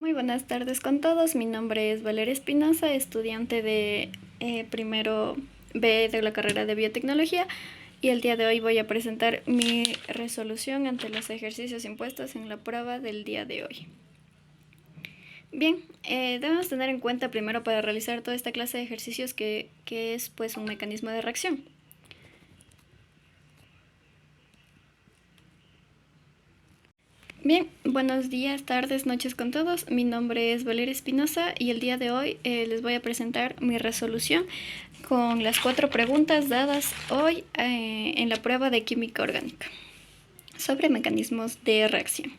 Muy buenas tardes con todos, mi nombre es Valeria Espinosa, estudiante de primero B de la carrera de biotecnología, y el día de hoy voy a presentar mi resolución ante los ejercicios impuestos en la prueba del día de hoy. Bien, debemos tener en cuenta primero para realizar toda esta clase de ejercicios que es pues un mecanismo de reacción. Bien, buenos días, tardes, noches con todos. Mi nombre es Valeria Espinosa y el día de hoy les voy a presentar mi resolución con las 4 preguntas dadas hoy en la prueba de química orgánica sobre mecanismos de reacción.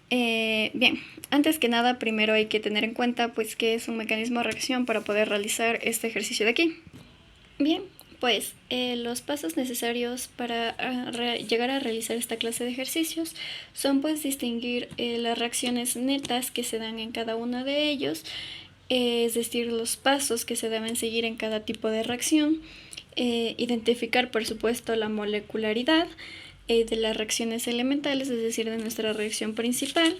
Bien, antes que nada, primero hay que tener en cuenta pues qué es un mecanismo de reacción para poder realizar este ejercicio de aquí. Bien, pues los pasos necesarios para llegar a realizar esta clase de ejercicios son pues distinguir las reacciones netas que se dan en cada uno de ellos, es decir, los pasos que se deben seguir en cada tipo de reacción, identificar por supuesto la molecularidad de las reacciones elementales, es decir, de nuestra reacción principal,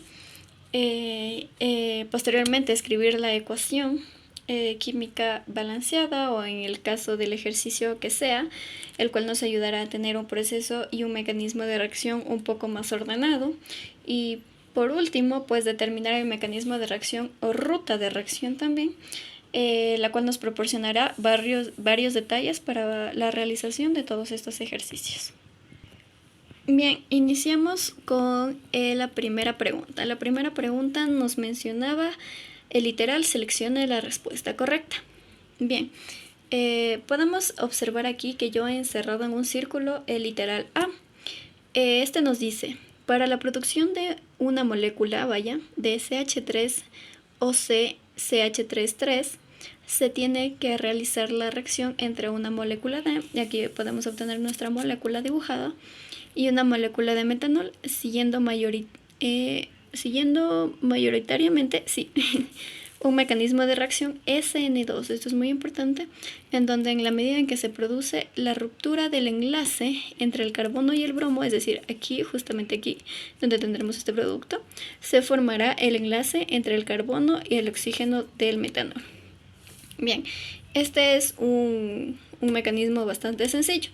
posteriormente escribir la ecuación química balanceada, o en el caso del ejercicio que sea, el cual nos ayudará a tener un proceso y un mecanismo de reacción un poco más ordenado. Y por último, pues determinar el mecanismo de reacción o ruta de reacción también, la cual nos proporcionará varios detalles para la realización de todos estos ejercicios. Bien, iniciamos con la primera pregunta. La primera pregunta nos mencionaba el literal seleccione la respuesta correcta. Bien, podemos observar aquí que yo he encerrado en un círculo el literal A. Este nos dice, para la producción de una molécula, de CH3 o CH3 se tiene que realizar la reacción entre una molécula de, y aquí podemos obtener nuestra molécula dibujada, y una molécula de metanol, siguiendo mayoritariamente, un mecanismo de reacción SN2. Esto es muy importante, en donde en la medida en que se produce la ruptura del enlace entre el carbono y el bromo, es decir, aquí, justamente aquí, donde tendremos este producto, se formará el enlace entre el carbono y el oxígeno del metanol. Bien, este es un mecanismo bastante sencillo.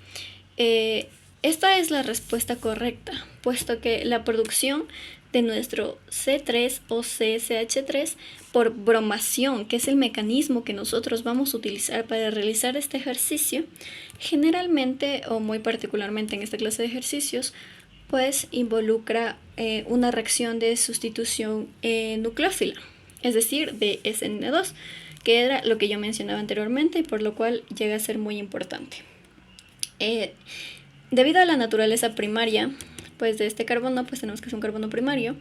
Esta es la respuesta correcta, puesto que la producción de nuestro C3 o CCH3 por bromación, que es el mecanismo que nosotros vamos a utilizar para realizar este ejercicio, generalmente o muy particularmente en esta clase de ejercicios, pues involucra una reacción de sustitución nucleófila, es decir, de SN2, que era lo que yo mencionaba anteriormente y por lo cual llega a ser muy importante. Debido a la naturaleza primaria pues de este carbono, pues tenemos que es un carbono primario,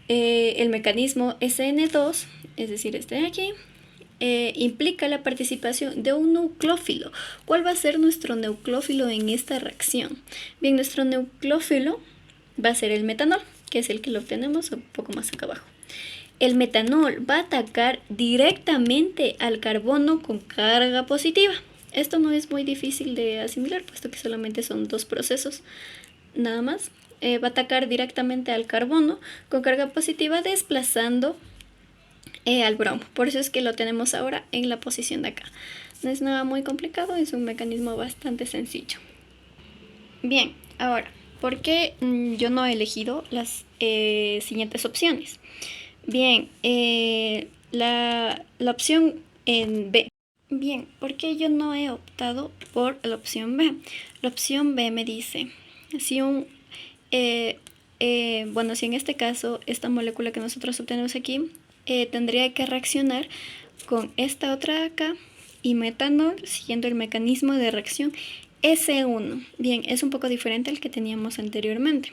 el mecanismo SN2, es decir, este de aquí, implica la participación de un nucleófilo. ¿Cuál va a ser nuestro nucleófilo en esta reacción? Bien, nuestro nucleófilo va a ser el metanol, que es el que lo obtenemos un poco más acá abajo. El metanol va a atacar directamente al carbono con carga positiva. Esto no es muy difícil de asimilar, puesto que solamente son 2 procesos, nada más. Va a atacar directamente al carbono con carga positiva, desplazando al bromo. Por eso es que lo tenemos ahora en la posición de acá. No es nada muy complicado, es un mecanismo bastante sencillo. Bien, ahora, ¿por qué yo no he elegido las siguientes opciones? Bien, la opción en B. Bien, ¿por qué yo no he optado por la opción B? La opción B me dice, si si en este caso esta molécula que nosotros obtenemos aquí tendría que reaccionar con esta otra de acá y metanol siguiendo el mecanismo de reacción S1. Bien, es un poco diferente al que teníamos anteriormente.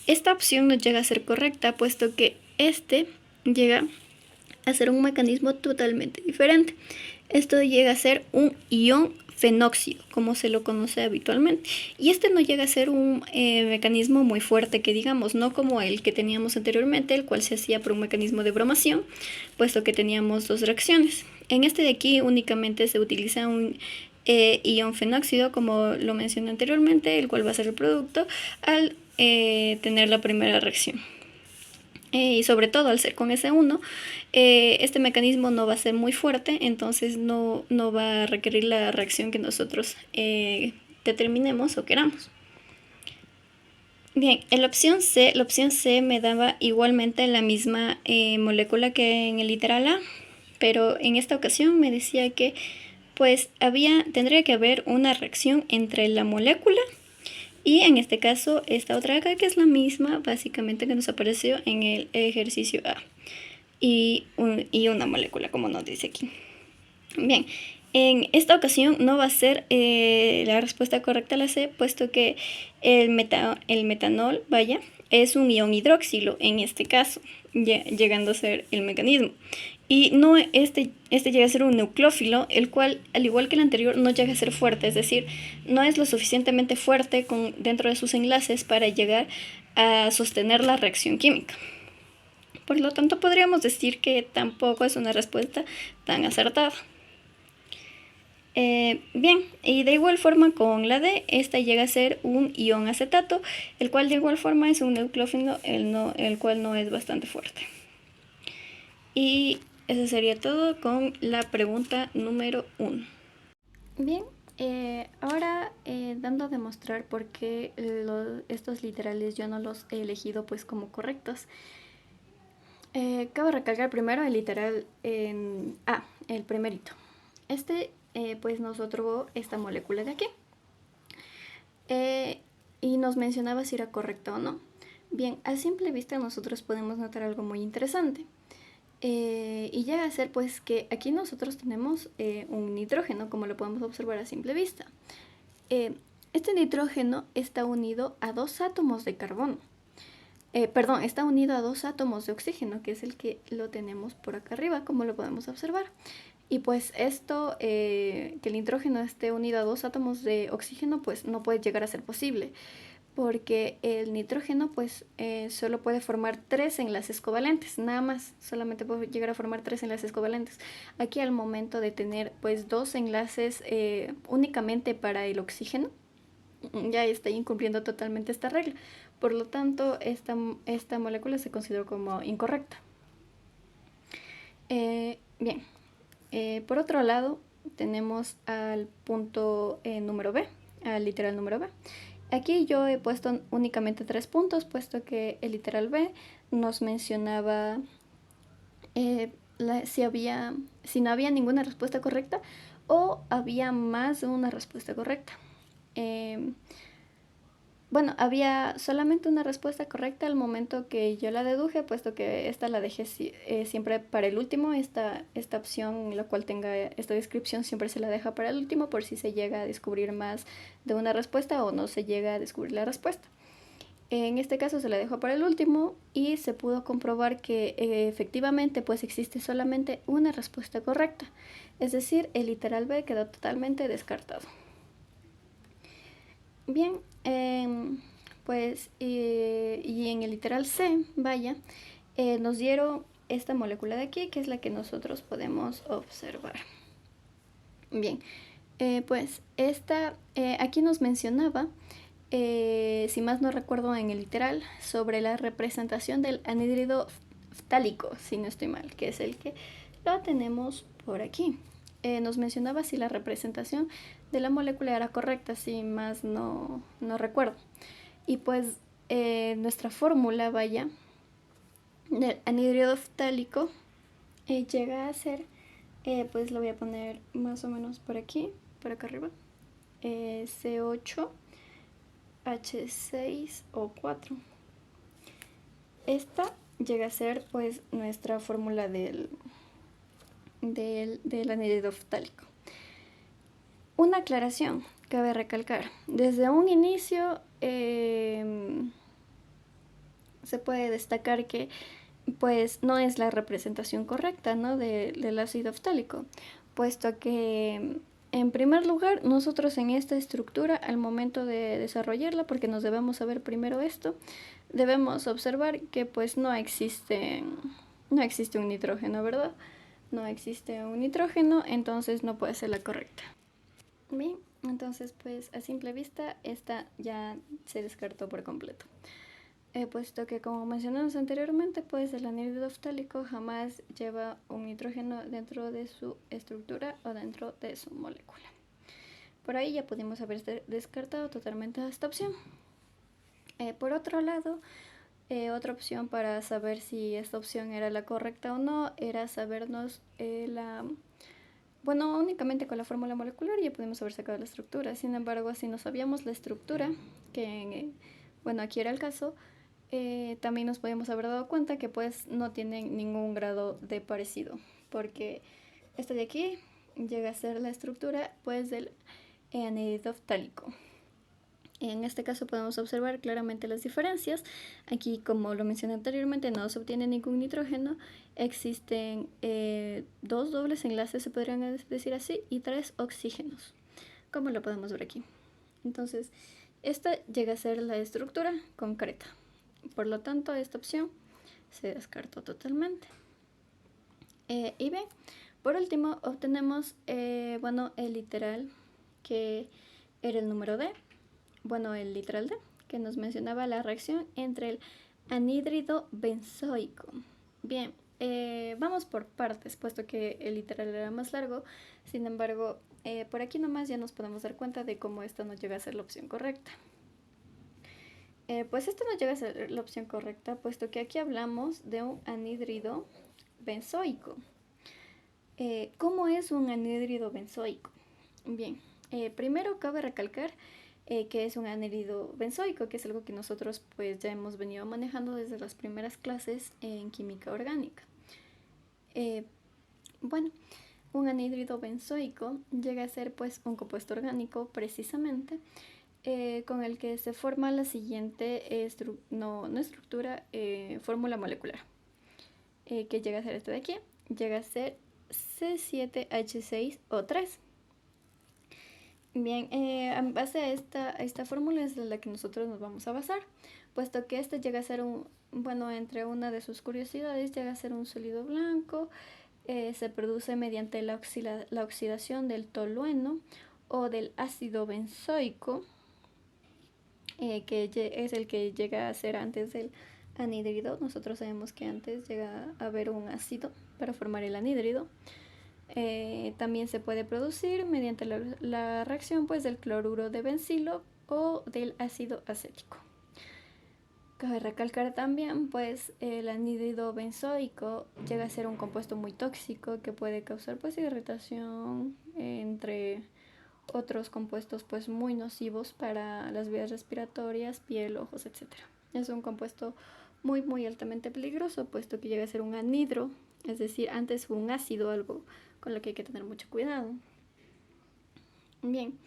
Esta opción no llega a ser correcta, puesto que este llega a ser un mecanismo totalmente diferente. Esto llega a ser un ion fenóxido, como se lo conoce habitualmente. Y este no llega a ser un mecanismo muy fuerte, que digamos, no como el que teníamos anteriormente, el cual se hacía por un mecanismo de bromación, puesto que teníamos 2 reacciones. En este de aquí únicamente se utiliza un ion fenóxido, como lo mencioné anteriormente, el cual va a ser el producto al tener la primera reacción. Y sobre todo al ser con S1, este mecanismo no va a ser muy fuerte, entonces no va a requerir la reacción que nosotros determinemos o queramos. Bien, en la opción C me daba igualmente la misma molécula que en el literal A, pero en esta ocasión me decía que pues tendría que haber una reacción entre la molécula y en este caso esta otra acá, que es la misma básicamente que nos apareció en el ejercicio A, y una molécula, como nos dice aquí. Bien, en esta ocasión no va a ser la respuesta correcta la C, puesto que el metanol, es un ion hidroxilo en este caso, llegando a ser el mecanismo. Y no este llega a ser un nucleófilo, el cual, al igual que el anterior, no llega a ser fuerte, es decir, no es lo suficientemente fuerte dentro de sus enlaces para llegar a sostener la reacción química. Por lo tanto, podríamos decir que tampoco es una respuesta tan acertada. Bien, y de igual forma con la D, esta llega a ser un ion acetato, el cual de igual forma es un nucleófilo, el cual no es bastante fuerte. Y eso sería todo con la pregunta número 1. Bien, ahora dando a demostrar por qué estos literales yo no los he elegido pues como correctos. Cabe recalcar primero el literal A, el primerito. Pues nos otorgó esta molécula de aquí. Y nos mencionaba si era correcta o no. Bien, a simple vista nosotros podemos notar algo muy interesante. Y llega a ser pues que aquí nosotros tenemos un nitrógeno, como lo podemos observar a simple vista. Este nitrógeno está unido a 2 átomos de carbono. Está unido a 2 átomos de oxígeno, que es el que lo tenemos por acá arriba, como lo podemos observar. Y pues esto, que el nitrógeno esté unido a 2 átomos de oxígeno, pues no puede llegar a ser posible, porque el nitrógeno pues solo puede formar 3 enlaces covalentes, nada más, solamente puede llegar a formar 3 enlaces covalentes. Aquí al momento de tener pues 2 enlaces únicamente para el oxígeno, ya está incumpliendo totalmente esta regla. Por lo tanto, esta molécula se consideró como incorrecta. Bien, por otro lado, tenemos al punto número B, al literal número B. Aquí yo he puesto únicamente 3 puntos, puesto que el literal B nos mencionaba si no había ninguna respuesta correcta o había más de una respuesta correcta. Bueno, había solamente una respuesta correcta al momento que yo la deduje, puesto que esta la dejé siempre para el último. Esta opción, la cual tenga esta descripción, siempre se la deja para el último por si se llega a descubrir más de una respuesta o no se llega a descubrir la respuesta. En este caso se la dejó para el último y se pudo comprobar que efectivamente pues existe solamente una respuesta correcta. Es decir, el literal B quedó totalmente descartado. Bien, pues y en el literal C, nos dieron esta molécula de aquí, que es la que nosotros podemos observar. Bien, pues aquí nos mencionaba, si más no recuerdo en el literal, sobre la representación del anhídrido ftálico, si no estoy mal, que es el que lo tenemos por aquí. Nos mencionaba si la representación de la molécula era correcta, si más no recuerdo. Y pues nuestra fórmula, del anhídrido ftálico llega a ser, pues lo voy a poner más o menos por aquí, por acá arriba, C8H6O4. Esta llega a ser pues nuestra fórmula del anhídrido ftálico. Una aclaración, cabe recalcar, desde un inicio se puede destacar que pues no es la representación correcta, ¿no?, del ácido ftálico, puesto que en primer lugar nosotros en esta estructura, al momento de desarrollarla, porque nos debemos saber primero esto, debemos observar que pues no existe un nitrógeno, ¿verdad? No existe un nitrógeno, entonces no puede ser la correcta. Bien, entonces pues a simple vista esta ya se descartó por completo. puesto que como mencionamos anteriormente, pues el anhídrido ftálico jamás lleva un nitrógeno dentro de su estructura o dentro de su molécula. Por ahí ya pudimos haber descartado totalmente esta opción. Por otro lado, otra opción para saber si esta opción era la correcta o no era sabernos bueno, únicamente con la fórmula molecular ya pudimos haber sacado la estructura. Sin embargo, si no sabíamos la estructura, que bueno, aquí era el caso, también nos podíamos haber dado cuenta que pues no tienen ningún grado de parecido, porque esta de aquí llega a ser la estructura pues del anhídrido ftálico. En este caso podemos observar claramente las diferencias. Aquí, como lo mencioné anteriormente, no se obtiene ningún nitrógeno. Existen 2 dobles enlaces, se podrían decir así, y 3 oxígenos, como lo podemos ver aquí. Entonces, esta llega a ser la estructura concreta. Por lo tanto, esta opción se descartó totalmente. Y bien, por último, obtenemos bueno, el literal, que era el número D. Bueno, el literal D, que nos mencionaba la reacción entre el anhídrido benzoico. Bien, vamos por partes, puesto que el literal era más largo. Sin embargo, por aquí nomás ya nos podemos dar cuenta de cómo esta no llega a ser la opción correcta. Pues esta no llega a ser la opción correcta, puesto que aquí hablamos de un anhídrido benzoico. ¿Cómo es un anhídrido benzoico? Bien, primero cabe recalcar que es un anhídrido benzoico, que es algo que nosotros pues ya hemos venido manejando desde las primeras clases en química orgánica. Bueno, un anhídrido benzoico llega a ser pues un compuesto orgánico precisamente con el que se forma la siguiente estructura, fórmula molecular, que llega a ser esta de aquí, llega a ser C7H6O3. Bien, en base a esta fórmula es la que nosotros nos vamos a basar, puesto que este llega a ser bueno, entre una de sus curiosidades, llega a ser un sólido blanco, se produce mediante la oxidación del tolueno o del ácido benzoico, que es el que llega a ser antes del anhídrido. Nosotros sabemos que antes llega a haber un ácido para formar el anhídrido. También se puede producir mediante la reacción pues, del cloruro de bencilo o del ácido acético. Cabe recalcar también pues el anhídrido benzoico llega a ser un compuesto muy tóxico que puede causar pues irritación, entre otros compuestos pues muy nocivos para las vías respiratorias, piel, ojos, etc. Es un compuesto muy altamente peligroso, puesto que llega a ser un anhidro, es decir, antes fue un ácido, algo con lo que hay que tener mucho cuidado. Bien,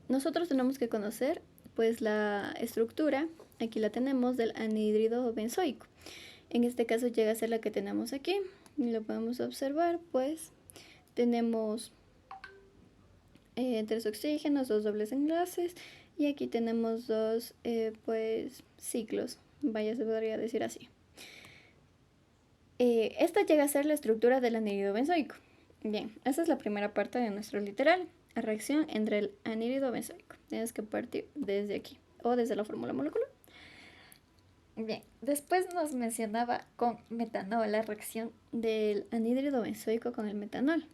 nosotros tenemos que conocer pues la estructura, aquí la tenemos, del anhídrido benzoico. En este caso llega a ser la que tenemos aquí, y lo podemos observar, pues tenemos 3 oxígenos, 2 dobles enlaces, y aquí tenemos 2 pues ciclos, vaya, se podría decir así. Esta llega a ser la estructura del anhídrido benzoico. Bien, esa es la primera parte de nuestro literal, la reacción entre el anhídrido benzoico. Tienes que partir desde aquí, o desde la fórmula molecular. Bien, después nos mencionaba con metanol, la reacción del anhídrido benzoico con el metanol.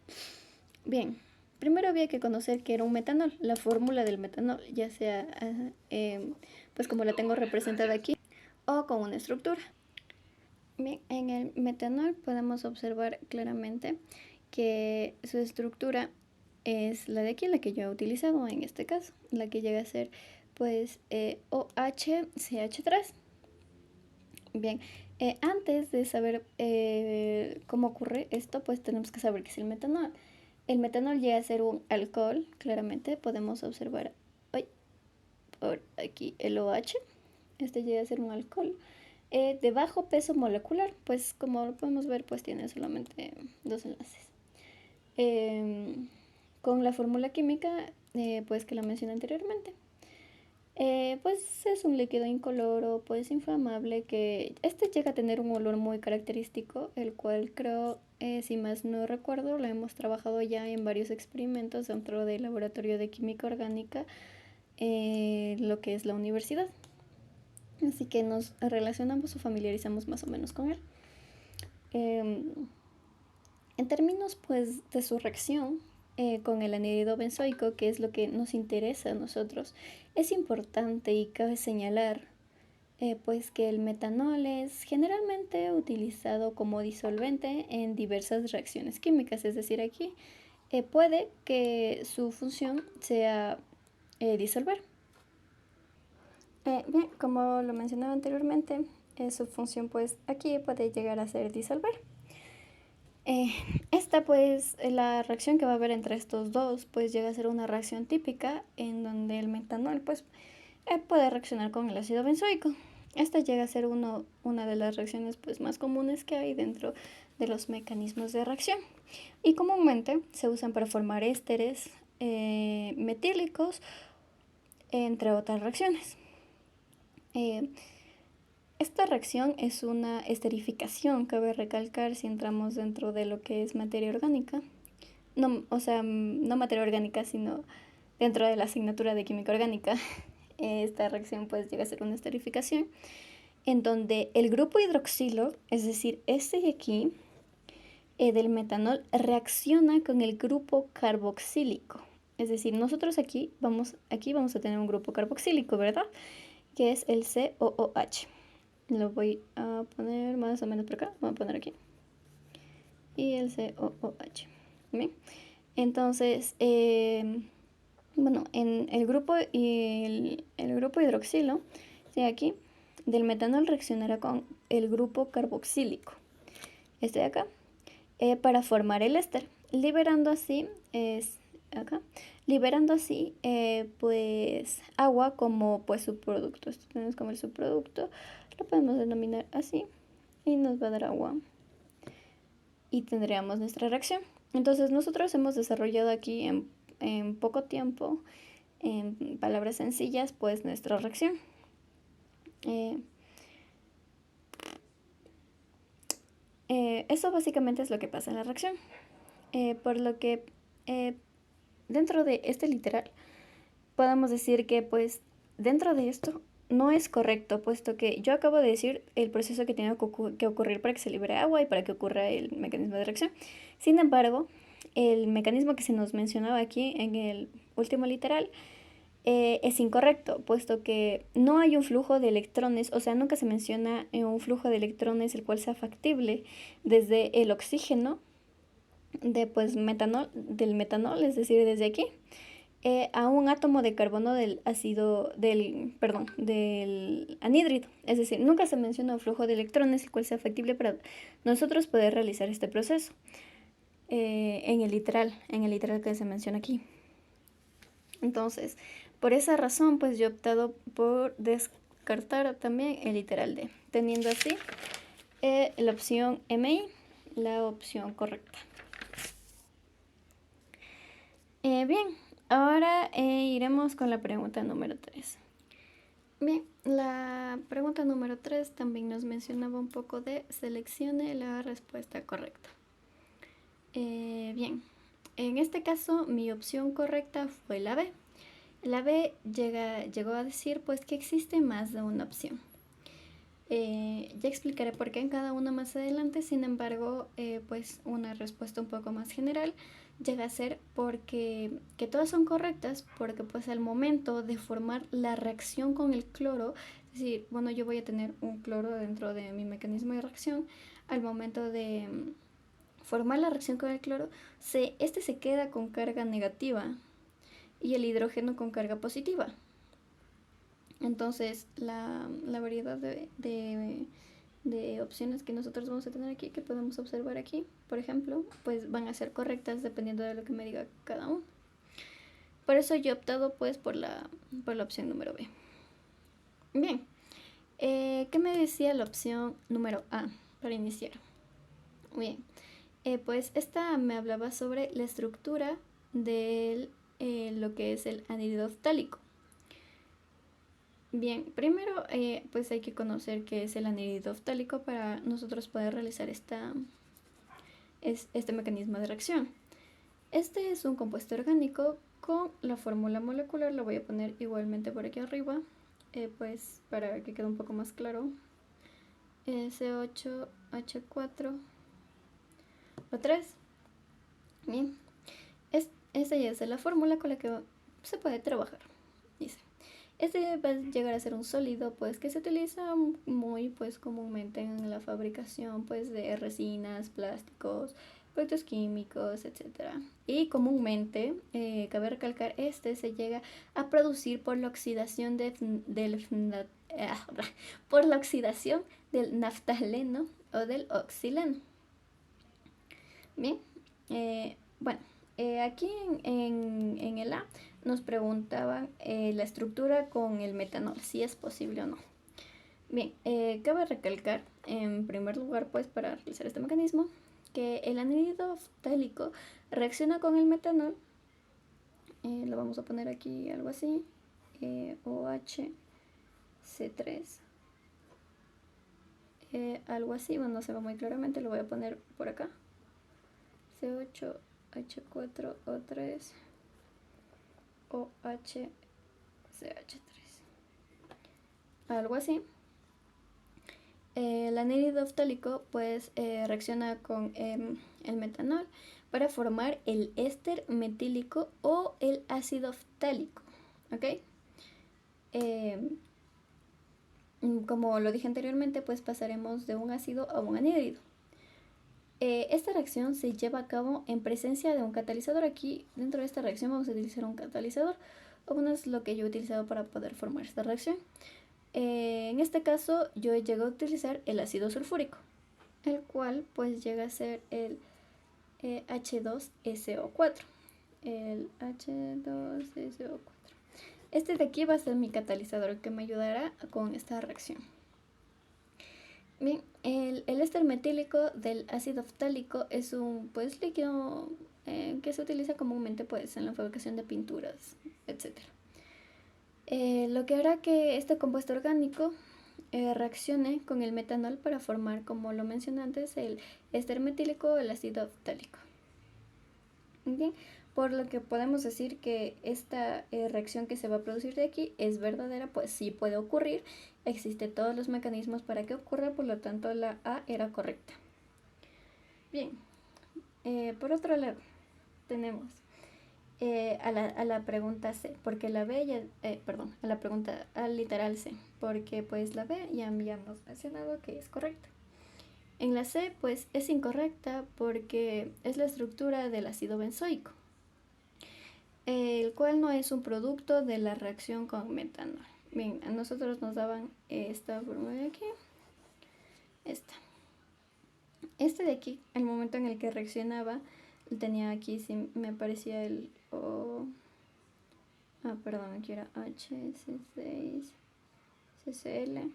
Bien, primero había que conocer qué era un metanol, la fórmula del metanol, ya sea pues como la tengo representada aquí, o con una estructura. Bien, en el metanol podemos observar claramente que su estructura es la de aquí, la que yo he utilizado en este caso, la que llega a ser pues OHCH3. Bien, antes de saber cómo ocurre esto, pues tenemos que saber qué es el metanol. El metanol llega a ser un alcohol, claramente podemos observar por aquí el OH, este llega a ser un alcohol de bajo peso molecular, pues como lo podemos ver, pues tiene solamente 2 enlaces. Con la fórmula química, pues que la mencioné anteriormente. Pues es un líquido incoloro, pues inflamable, que este llega a tener un olor muy característico, el cual creo, si más no recuerdo, lo hemos trabajado ya en varios experimentos dentro del laboratorio de química orgánica, lo que es la universidad. así que nos relacionamos o familiarizamos más o menos con él. En términos pues de su reacción con el anhídrido benzoico, que es lo que nos interesa a nosotros, es importante y cabe señalar pues que el metanol es generalmente utilizado como disolvente en diversas reacciones químicas, es decir, aquí puede que su función sea disolver. Bien, como lo mencionaba anteriormente, su función pues aquí puede llegar a ser disolver. Esta pues la reacción que va a haber entre estos dos pues llega a ser una reacción típica en donde el metanol pues puede reaccionar con el ácido benzoico. Esta llega a ser una de las reacciones pues más comunes que hay dentro de los mecanismos de reacción y comúnmente se usan para formar ésteres metílicos entre otras reacciones. Esta reacción es una esterificación, cabe recalcar si entramos dentro de lo que es materia orgánica. No, o sea, no materia orgánica, sino dentro de la asignatura de química orgánica. Esta reacción pues llega a ser una esterificación en donde el grupo hidroxilo, es decir, este de aquí, del metanol, reacciona con el grupo carboxílico. Es decir, nosotros aquí vamos a tener un grupo carboxílico, ¿verdad? Que es el COOH. Lo voy a poner más o menos por acá. Voy a poner aquí. Y el COOH. ¿Bien? Entonces, bueno, en el grupo, el grupo hidroxilo, de aquí, del metanol reaccionará con el grupo carboxílico, este de acá, para formar el éster, liberando así, acá, liberando así, pues, agua como pues subproducto. Esto tenemos como el subproducto, lo podemos denominar así, y nos va a dar agua, y tendríamos nuestra reacción. Entonces nosotros hemos desarrollado aquí en poco tiempo, en palabras sencillas, pues nuestra reacción. Eso básicamente es lo que pasa en la reacción. Por lo que dentro de este literal podemos decir que pues dentro de esto no es correcto, puesto que yo acabo de decir el proceso que tiene que ocurrir para que se libere agua y para que ocurra el mecanismo de reacción. Sin embargo, el mecanismo que se nos mencionaba aquí en el último literal es incorrecto, puesto que no hay un flujo de electrones, o sea, nunca se menciona un flujo de electrones el cual sea factible desde el oxígeno de pues metanol, del metanol, es decir, desde aquí, a un átomo de carbono del ácido, del anhídrido. Es decir, nunca se menciona un flujo de electrones el cual sea factible para nosotros poder realizar este proceso en el literal que se menciona aquí. Entonces, por esa razón, pues yo he optado por descartar también el literal D, teniendo así la opción MI, la opción correcta. Bien, ahora iremos con la pregunta número 3. Bien, la pregunta número 3 también nos mencionaba un poco de seleccione la respuesta correcta. Bien, en este caso mi opción correcta fue la B. La B llegó a decir pues que existe más de una opción. Ya explicaré por qué en cada una más adelante, sin embargo, pues una respuesta un poco más general llega a ser porque que todas son correctas, porque pues al momento de formar la reacción con el cloro, es decir, bueno, yo voy a tener un cloro dentro de mi mecanismo de reacción, al momento de formar la reacción con el cloro, este se queda con carga negativa y el hidrógeno con carga positiva. Entonces, la variedad de opciones que nosotros vamos a tener aquí, que podemos observar aquí, por ejemplo, pues van a ser correctas dependiendo de lo que me diga cada uno. Por eso yo he optado pues por la opción número B. Bien, ¿qué me decía la opción número A para iniciar? Bien, pues esta me hablaba sobre la estructura de lo que es el anhídrido ftálico. Bien, primero pues hay que conocer qué es el anhídrido ftálico para nosotros poder realizar este mecanismo de reacción. Este es un compuesto orgánico con la fórmula molecular, lo voy a poner igualmente por aquí arriba, pues para que quede un poco más claro, C8H4 O3. Bien, esta ya es la fórmula con la que se puede trabajar. Dice, este va a llegar a ser un sólido pues que se utiliza muy pues comúnmente en la fabricación pues de resinas, plásticos, productos químicos, etcétera. Y comúnmente, cabe recalcar, este se llega a producir por la oxidación por la oxidación del naftaleno o del oxileno. Bien, bueno, aquí en el A nos preguntaban la estructura con el metanol, si es posible o no. Bien, cabe recalcar, en primer lugar, pues para realizar este mecanismo, que el anhídrido ftálico reacciona con el metanol, lo vamos a poner aquí algo así, OHC3, algo así, bueno, no se ve muy claramente, lo voy a poner por acá, C8H4O3 OHCH3, algo así. El anhídrido ftálico pues reacciona con el metanol para formar el éster metílico o el ácido ftálico, ¿ok? Como lo dije anteriormente, pues pasaremos de un ácido a un anhídrido. Esta reacción se lleva a cabo en presencia de un catalizador. Aquí dentro de esta reacción vamos a utilizar un catalizador, o bueno, es lo que yo he utilizado para poder formar esta reacción. En este caso yo llego a utilizar el ácido sulfúrico, el cual pues llega a ser el H2SO4. El H2SO4. Este de aquí va a ser mi catalizador que me ayudará con esta reacción. Bien, el éster metílico del ácido ftálico es un pues líquido que se utiliza comúnmente pues en la fabricación de pinturas, etc. Lo que hará que este compuesto orgánico reaccione con el metanol para formar, como lo mencioné antes, el éster metílico o el ácido ftálico. ¿Okay? Por lo que podemos decir que esta reacción que se va a producir de aquí es verdadera, pues sí puede ocurrir, existen todos los mecanismos para que ocurra, por lo tanto la A era correcta. Bien, por otro lado tenemos a la pregunta C, porque la B ya, perdón, a la pregunta, al literal C, porque pues la B ya habíamos mencionado que es correcta. En la C pues es incorrecta porque es la estructura del ácido benzoico, el cual no es un producto de la reacción con metanol. Bien, a nosotros nos daban esta fórmula de aquí, esta. Este de aquí, el momento en el que reaccionaba, tenía aquí, si me aparecía el O... perdón, aquí era HC6, CCl.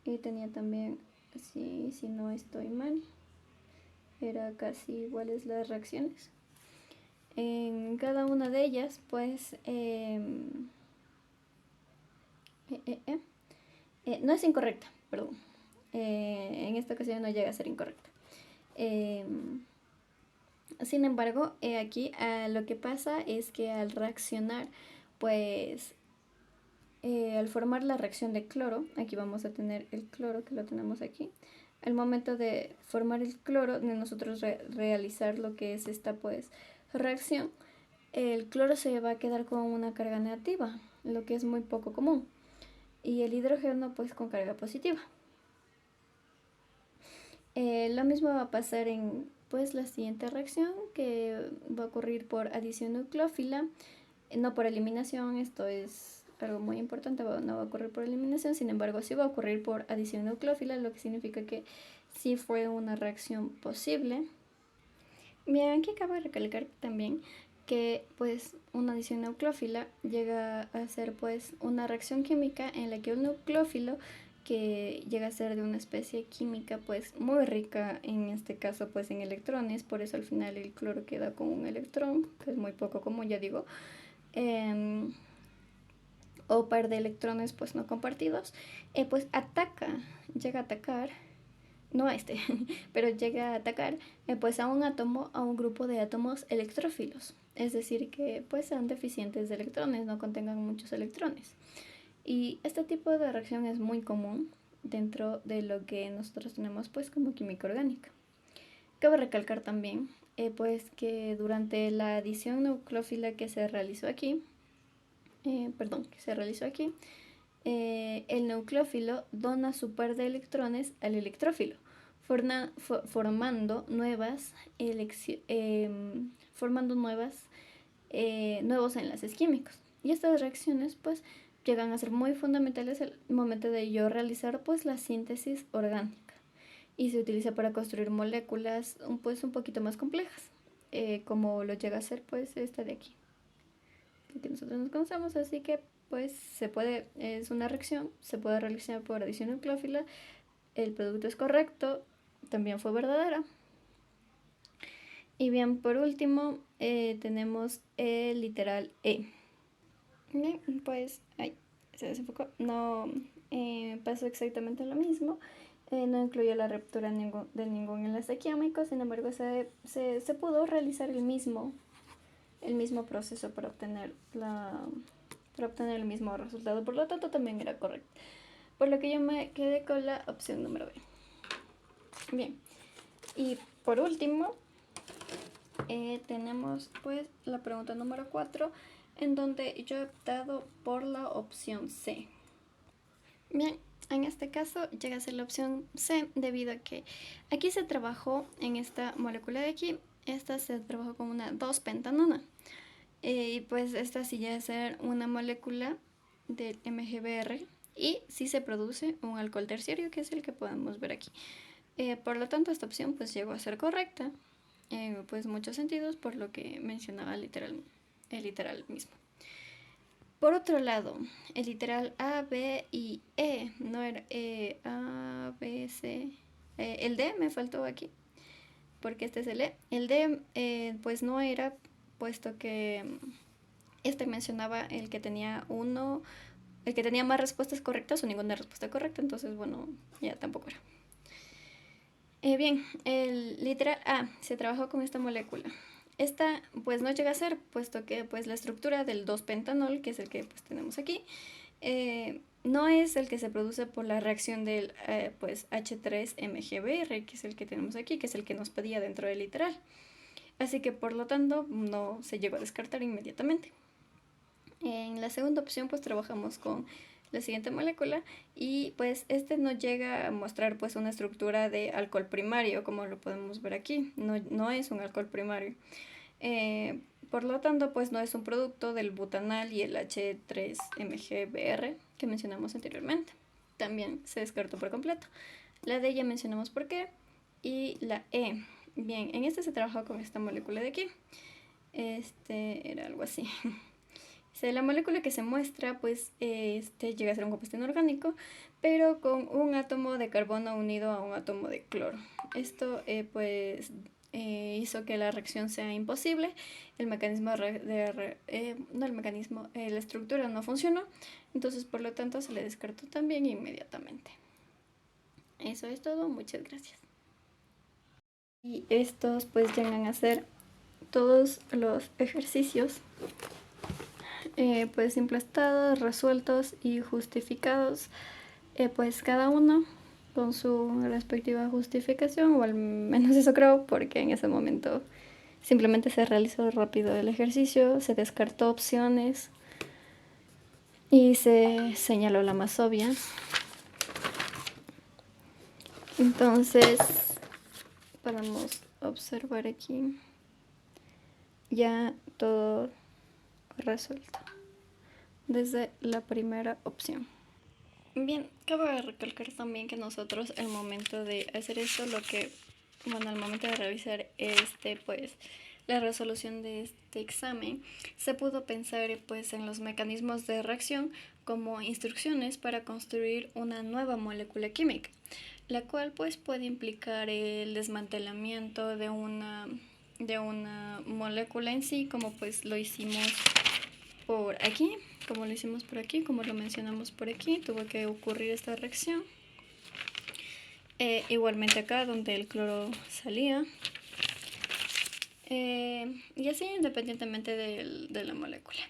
Y tenía también, así, si no estoy mal, era casi iguales las reacciones. En cada una de ellas, pues, no es incorrecta, perdón. En esta ocasión no llega a ser incorrecta. Sin embargo, aquí lo que pasa es que al reaccionar, pues, al formar la reacción de cloro, aquí vamos a tener el cloro que lo tenemos aquí. Al momento de formar el cloro, de nosotros realizar lo que es esta pues reacción, el cloro se va a quedar con una carga negativa, lo que es muy poco común, y el hidrógeno pues con carga positiva. Lo mismo va a pasar en pues la siguiente reacción, que va a ocurrir por adición nucleófila, no por eliminación. Esto es algo muy importante, no va a ocurrir por eliminación, sin embargo sí va a ocurrir por adición nucleófila, lo que significa que sí fue una reacción posible. Bien, aquí cabe recalcar también que pues una adición nucleófila llega a ser pues una reacción química en la que un nucleófilo que llega a ser de una especie química pues muy rica, en este caso pues en electrones, por eso al final el cloro queda con un electrón, que es muy poco común, ya digo, o par de electrones pues no compartidos, pues llega a atacar, no a este, pero llega a atacar pues a un átomo, a un grupo de átomos electrófilos, es decir que pues sean deficientes de electrones, no contengan muchos electrones. Y este tipo de reacción es muy común dentro de lo que nosotros tenemos pues como química orgánica. Cabe recalcar también pues que durante la adición nucleófila que se realizó aquí, el nucleófilo dona su par de electrones al electrófilo, formando nuevos enlaces químicos. Y estas reacciones pues llegan a ser muy fundamentales al momento de yo realizar pues la síntesis orgánica, y se utiliza para construir moléculas pues un poquito más complejas, como lo llega a ser pues esta de aquí, que nosotros nos conocemos. Así que pues es una reacción, se puede realizar por adición nucleófila, el producto es correcto, también fue verdadera. Y bien, por último tenemos el literal E. Bien, pues se desenfocó, no pasó exactamente lo mismo. No incluyó la ruptura de ningún enlace químico, sin embargo se pudo realizar el mismo proceso para obtener el mismo resultado, por lo tanto también era correcto, por lo que yo me quedé con la opción número B. Bien, y por último tenemos pues la pregunta número 4, en donde yo he optado por la opción C. Bien, en este caso llega a ser la opción C, debido a que aquí se trabajó en esta molécula de aquí. Esta se trabajó con una 2-pentanona. Y pues esta sí llega a ser una molécula del MgBr, y sí se produce un alcohol terciario, que es el que podemos ver aquí. Por lo tanto, esta opción pues llegó a ser correcta en pues muchos sentidos, por lo que mencionaba el literal mismo. Por otro lado, el literal A, B y E, no era A, B, C. El D me faltó aquí, porque este es el E. El D pues no era, puesto que este mencionaba el que tenía más respuestas correctas o ninguna respuesta correcta, entonces bueno, ya tampoco era. Bien, el literal A se trabajó con esta molécula. Esta pues no llega a ser, puesto que pues la estructura del 2-pentanol, que es el que pues tenemos aquí, no es el que se produce por la reacción del pues H3-MgBr, que es el que tenemos aquí, que es el que nos pedía dentro del literal. Así que por lo tanto no se llegó a descartar inmediatamente. En la segunda opción pues trabajamos con la siguiente molécula, y pues este no llega a mostrar pues una estructura de alcohol primario, como lo podemos ver aquí. No es un alcohol primario. Por lo tanto pues no es un producto del butanal y el H3-MgBr que mencionamos anteriormente. También se descartó por completo. La D ya mencionamos por qué. Y la E, bien, en este se trabajó con esta molécula de aquí. Era algo así. La molécula que se muestra pues llega a ser un compuesto inorgánico, pero con un átomo de carbono unido a un átomo de cloro. Esto hizo que la reacción sea imposible. La estructura no funcionó, entonces por lo tanto se le descartó también inmediatamente. Eso es todo, muchas gracias. Y estos pues llegan a ser todos los ejercicios pues implastados, resueltos y justificados, pues cada uno con su respectiva justificación, o al menos eso creo, porque en ese momento simplemente se realizó rápido el ejercicio, se descartó opciones y se señaló la más obvia. Entonces podemos observar aquí ya todo resuelto desde la primera opción. Bien, cabe recalcar también que nosotros al momento de hacer esto, al momento de realizar pues la resolución de este examen, se pudo pensar pues en los mecanismos de reacción como instrucciones para construir una nueva molécula química, la cual pues puede implicar el desmantelamiento de una molécula en sí, como pues lo hicimos por aquí, como lo mencionamos por aquí, tuvo que ocurrir esta reacción. Igualmente acá donde el cloro salía. Y así independientemente de la molécula.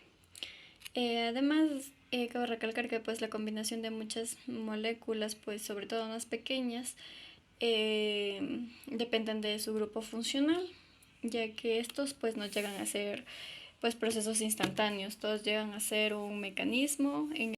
Además Cabe recalcar que pues la combinación de muchas moléculas, pues sobre todo más pequeñas, dependen de su grupo funcional, ya que estos pues no llegan a ser pues procesos instantáneos, todos llegan a ser un mecanismo en